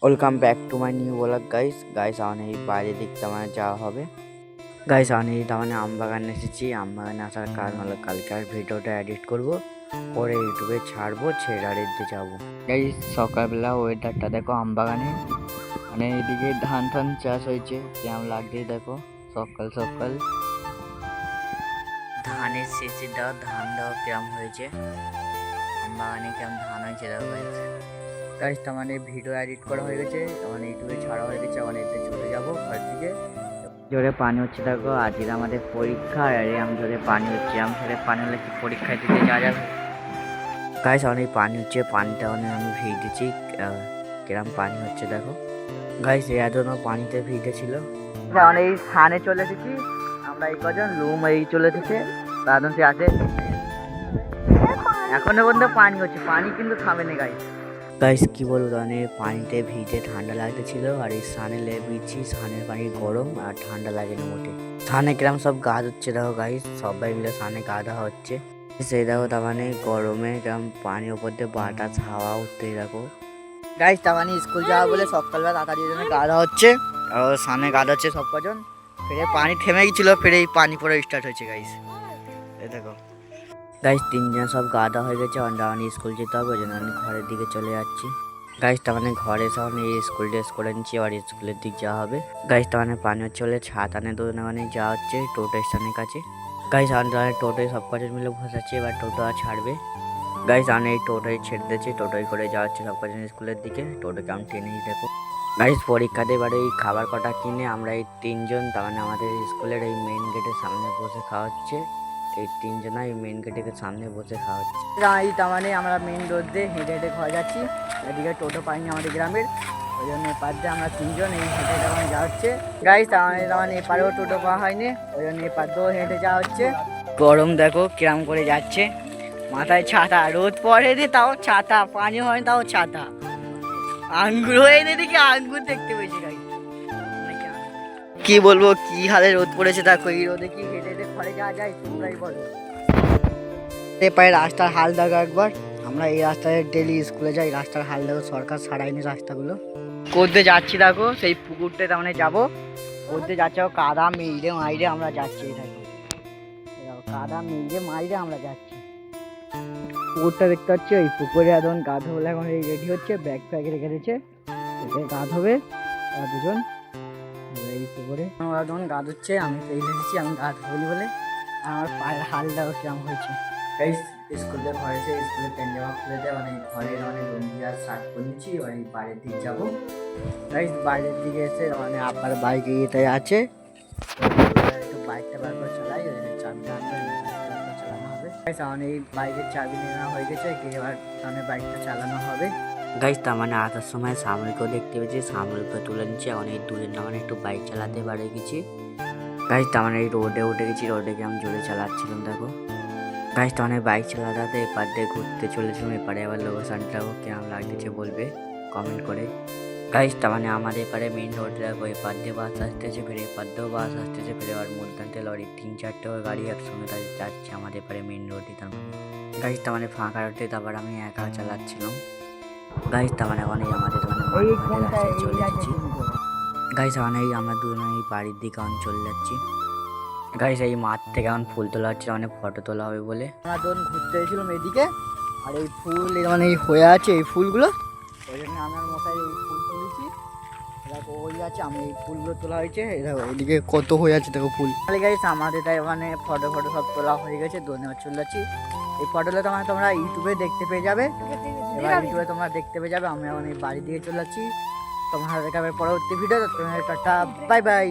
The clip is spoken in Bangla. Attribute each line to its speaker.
Speaker 1: Welcome back to my new blog guys আমার এই বাইরে দিকটা মানে যাওয়া হবে। গাইস আমি তার মানে আমবাগানে এসেছি। আমবাগানে আসার কারণ হলো কালকার ভিডিওটা এডিট করব, পরে ইউটিউবে ছাড়বো, ছেড়ে আর এদিকে যাবো। গাইস সকালবেলা ওয়েদারটা দেখো আমবাগানে, মানে এদিকে ধান চাষ হয়েছে, কেমন লাগছে দেখো। সকাল সকাল ধানের শেষে ধান দেওয়া কেমন হয়েছে, আমবাগানে কেমন ধান হয়েছে দেখো গাইস। তার মানে ভিডিও এডিট করা হয়ে গেছে, তার মানে ইউটিউবে ছাড়া হয়ে গেছে। মানে এতে চলে যাবো ঘর দিকে। জোরে পানি হচ্ছে দেখো, আজকে আমাদের পরীক্ষা। আর আমি জোরে পানি হচ্ছে, আমি সাথে পানি হলে কি পরীক্ষায় দিতে যাওয়া যাবে। গাইস অনেক পানি হচ্ছে, পানিটা অনেক আমি ভিজেছি, কিরম পানি হচ্ছে দেখো। গাইস এজন্য পানিতে ভিজেছিল। অনেক এই স্থানে চলে এসেছি আমরা, এই কজন লুম এই চলে এসেছে, তাদের সে আছে। এখনো পর্যন্ত পানি হচ্ছে, পানি কিন্তু থামেনি গাইস কি বলবো, মানে পানিতে ভিজে ঠান্ডা লাগতেছিল। আর এই সানে লেগেছি, সানের পানি গরম আর ঠান্ডা লাগে না মোটে। সানে কিরম সব গা ধুচ্ছে দেখো গাইস, সবাই মিলে সানে গা ধোয়া হচ্ছে। সেই দেখো তার মানে গরমে কিরম পানির উপর দিয়ে বাতাস হাওয়া উঠতে দেখো গাইস। তার মানে স্কুল যাওয়া বলে সকালবেলা তাড়াতাড়ি জন্য গা ধোয়া হচ্ছে, আর সানে গা ধোচ্ছে সব কজন। ফিরে পানি থেমে গেছিল, ফিরে এই পানি পরে স্টার্ট হয়েছে গাইস। এই দেখো গাইস তিনজন সব গা ধোয়া হয়ে গেছে, আমি স্কুল যেতে হবে, ওই জন্য আমি ঘরের দিকে চলে যাচ্ছি। গাইস তার মানে ঘরে এসে আমি স্কুল ড্রেস করে নিচ্ছি, আর স্কুলের দিক যাওয়া হবে। গাইস তার মানে পানি চলে ছাতা নিয়ে দুজনে মানে যাওয়া হচ্ছে টোটো স্ট্যান্ডের কাছে। গাইস আমি তাহলে টোটোয় সব কজন মিলে বসাচ্ছি, এবার টোটো আর ছাড়বে। গাইস আমি এই টোটোয় ছেড়ে দিচ্ছি, টোটোয় করে যাওয়া হচ্ছে সব কজন স্কুলের দিকে। টোটোকে আমি টেনেই দেখো গাইস। পরীক্ষাতে এবারে এই খাবার কটা কিনে আমরা এই তিনজন তার মানে আমাদের স্কুলের এই মেইন গেটের সামনে বসে খাওয়া হচ্ছে। এই তিনজনা এই মেইন গেটের সামনে বসে খাওয়া হচ্ছে। তার মানে আমরা মেইন রোড দিয়ে হেঁটে হেঁটে ঘরে যাচ্ছি। এদিকে টোটো পাইনি আমাদের গ্রামের, ওই জন্য এপার দিয়ে আমরা তিনজন এই হেঁটে হেঁটে মানে যাওয়া হচ্ছে গাইস। তার মানে এপারেও টোটো পাওয়া হয়নি, ওই জন্য এপার দিয়েও হেঁটে যাওয়া হচ্ছে। গরম দেখো কিরম করে যাচ্ছে, মাথায় ছাতা, রোদ পড়ে রে তাও ছাতা, পানি হয় তাও ছাতা, আঙ্গুর হয়ে দেখি আঙ্গুর দেখতে পেয়েছি গাইস। কি বলবো কি হালে রোদ পড়েছে দেখো, এই রোদে কি হেঁটে হেঁটে ঘরে যাওয়া যায় তোমরাই বলো। পায়ে রাস্তার হাল দেখো একবার, আমরা এই রাস্তায় ডেলি স্কুলে যাই, রাস্তার হাল দেখো, সরকার ছাড়াইনি রাস্তাগুলো। করতে যাচ্ছি দেখো, সেই পুকুরটা তার মানে যাবো, করতে যাচ্ছে কাদা মেইরে মাইরে আমরা যাচ্ছি। দেখো কাদা মেইরে মাইরে আমরা যাচ্ছি। পুকুরটা দেখতে পাচ্ছি, ওই পুকুরে এখন গা ধোবলে এখন রেডি হচ্ছে, ব্যাগ ফ্যাগ রেখে দিচ্ছে, গা ধোবে দুজন এই পুকুরে। ওরা যখন গা ধুচ্ছে আমি পেয়ে এসেছি, আমি গা ধুবলি বলে। আমার পায়ের হাল দেখো কেমন হয়েছে। স্কুলে ঘরে এসে স্কুলের প্যান্ট জামা খুলে দেয়, অনেক ঘরের অনেক গঞ্জি আর শার্ট করে নিচ্ছি, ওই বাইরের দিকে যাবো। বাইরের দিকে এসে মানে আব্বার বাইক ইয়েতে আছে, একটু বাইকটা বার করে চালাই, চাবিটা আনবে চালানো হবে। আমার এই বাইকের চাবি নেওয়া হয়ে গেছে, এবার সামনে বাইকটা চালানো হবে। গাইস তার মানে আসার সময় সামরিকও দেখতে পেয়েছি, সামরিককে তুলে নিচ্ছে। অনেক দুজন মানে একটু বাইক চালাতে পারে গেছি গাইস। তার মানে এই রোডে উঠে গেছি, রোডে আমি জোরে চালাচ্ছিলাম দেখো গাইস। তো অনেক বাইক চালাতে এপার দিয়ে ঘুরতে চলেছিলাম, এপারে আবার লোকেশনটাও কেমন লাগতেছে বলবে কমেন্ট করে গাইস। তার মানে আমাদের এপারে মেইন রোড দেখো, এপার দিয়ে বাস আসতেছে, ফিরে এপার দিয়েও বাস আসতেছে, ফিরে আবার মধ্যে লরি 3-4টে গাড়ি একসঙ্গে যাচ্ছে আমাদের এপারে মেইন রোডে। তার মানে গাইস তার মানে ফাঁকা রোডে তারপর আমি একা চালাচ্ছিলাম গাইস। তার মানে অনেক আমাদের রাস্তায় চলে যাচ্ছি গাইস। মানে আমরা দুজন এই বাড়ির দিকে চলে যাচ্ছি গাইস। এই মাঠ থেকে এখন ফুল তোলা হচ্ছে, অনেক ফটো তোলা হবে বলে আমরা যখন ঘুরতে এসেছিলাম এদিকে। আর এই ফুল মানে এই হয়ে আছে এই ফুলগুলো, ওই জন্য আমার মশাই এই ফুল তুলেছি। দেখো ওই আছে, আমি এই ফুলগুলো তোলা হয়েছে, দেখো এদিকে কত হয়ে আছে দেখো ফুল। তাহলে গাইস আমাদের তাই মানে ফটো সব তোলা হয়ে গেছে, ধন্যবাদ চলে যাচ্ছি। এই ফটোগুলো তোমার তোমরা ইউটিউবে দেখতে পেয়ে যাবে, এবার ইউটিউবে তোমরা দেখতে পেয়ে যাবে। আমি এখন এই বাড়ির দিকে চলে যাচ্ছি, তোমার দেখাবে পরবর্তী ভিডিও। Tata bye bye.